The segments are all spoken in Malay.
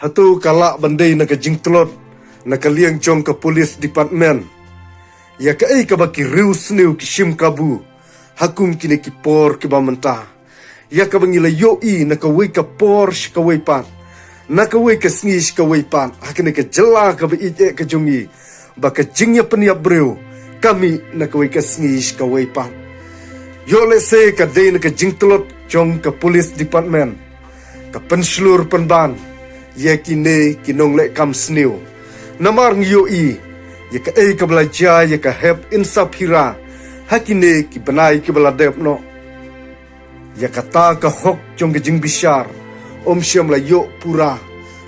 Hatu kalak bandai na ka jingtlot na kaliang jong ka police department. Ya ka ay kabaki riu sniu ki shim kabu. Hakum kine ki por ki bamanta. Ya ka bangila yoi na ka wei ka por shi ka wei pat. Na ka wei ka sngi shi ka wei pat. Hakine ka jela ka ba ije ka jongi. Baka jingya peniap breu. Kami na ka wei ka sngi shi ka wei pat. Yo le se ka day na ka jingtlot jong ka police department. Ka penslur penban. Ya kine kinong le kam sniu. Namar yoi. Ya ka ay ka belajar ya ka hep insap hira. Hakine ki benai ki beladep no. Ya kata ka hok jong jing bishar. Om syam la yo pura.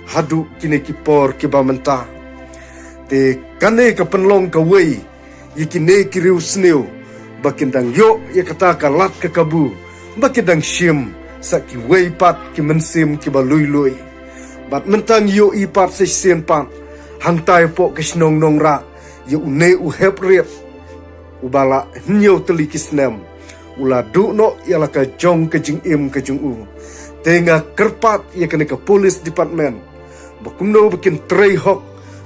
Hadu kine ki por ki bamenta. Te kane ka penlong ka wei. Ya kine ki riu sniu. Bakindang yo ya kata ka lat ka kabu. Bakindang syim. Sa ki wei pat ki mensim ki balui lui. Bat mentang yo i pat se sien pat. Hang tai po ke snong nong ra. Ya une u hep riep. Ubala nyo teli kisnem. Ula du no ialah ka jong ke jing im ke jung u. Tenga kerpat ia kena ke police department. Bakumno bikin trei hok.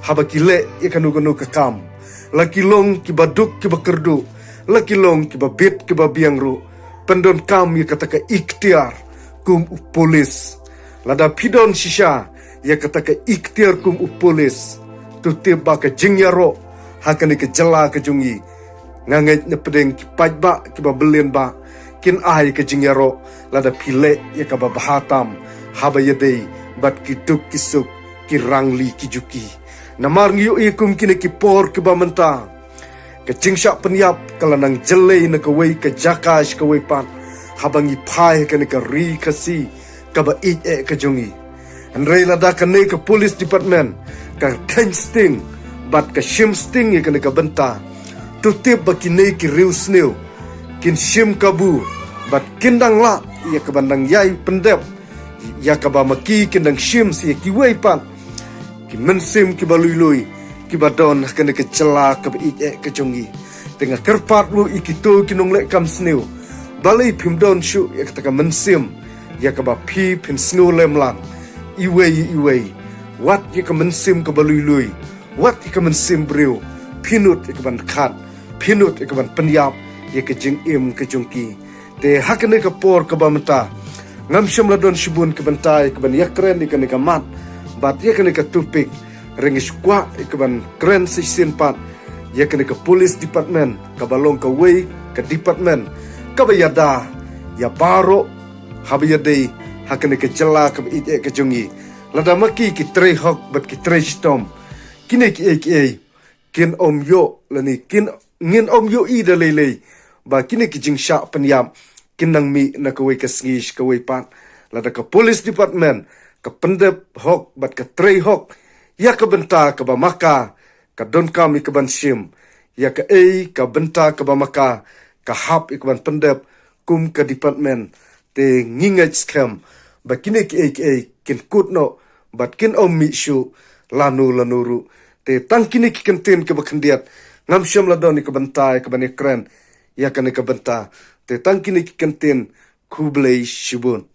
Haba kile ia kanu kanu ke kam. Laki long ki baduk ki bakerdu. Laki long ki babit ki babiang ru. Pendon kam ia kata ke ikhtiar. Kum u polis. Lada pidon shisha. Ia kata ke ikhtiar kum u polis. Tu tiba ke jingya ro. Hakani ke jela ke jungi. Ngangai na pedeng ki pajba ki babelin ba. Kin ai ke jingya ro. Lada pile ia ka babahatam. Haba yadei. Bat ki duk ki suk. Ki rangli ki juki. Namar ngiyo ikum kini ki por ki bamenta. Ke jingsyak penyap. Kalanang jelei na kawai ke jakash kawai pan. Habang ipai kani ke ri kasi. Kaba ije ke jungi. Andrei lada kani ke police department. Ka ten sting. Bat ka shim sting ya kani ke benta. Tutip ba kini ki riu sniu. Kin shim kabu. Bat kindang la. Ya ka bandang yai pendep. Ya ka ba maki kindang shim siya ki wei pan. Ki mensim ki balui-lui. Ki badon kani ke cela ka ba ije ke jungi. Tengah kerpat lu ikito kinong lek kam sniu. Balai pimdon syu ya kata ka mensim. Ya ka ba pi pin sniu lem lang. Iwei. Wat ya ka mensim ka balui-lui. Wat ya ka mensim breu. Pinut ya ka ban khat. Pinut ya ka ban penyap. Ya ka jing im ka jungki. Te hakane ka por ka bamenta. Ngam syam ladon shibun ka bantai. Ka ban yakren ya ka ni ka mat. Bat ya ka ni ka tupik. Rengis kwa ya ka ban kren sisin pat. Ya ka ni ka police department. Ka balong ka wei ka department. Ka ba yada. Ya baro. Haba yadei. Hakane ka jela ka ba ije ka jungi. Lada maki ki trei hok bat ki trei stom. Kine ki ei. Kin om yo lani kin ngin om yo i da lele. Ba kine ki jing syak penyam. Kinang mi na kawai ka sngish kawai pat. Lada ka police department. Ka pendep hok bat ka trei hok. Ya ka benta ka ba maka. Ka don kam i ka ban shim. Ya ka ei ka benta ka ba maka. Ka hap i ka ban pendep. Kum ka department. Te ngingaj scam. Ba kine ki ei. Kin kut no. Bat kin om mi syu. Lanu ru. Te tang kini ki kentin ke bakendiat. Ngam syam ladon ni ke bentai ke bani kren. Ya kan ni ke benta. Te tang kini ki kentin. Kublai shibun.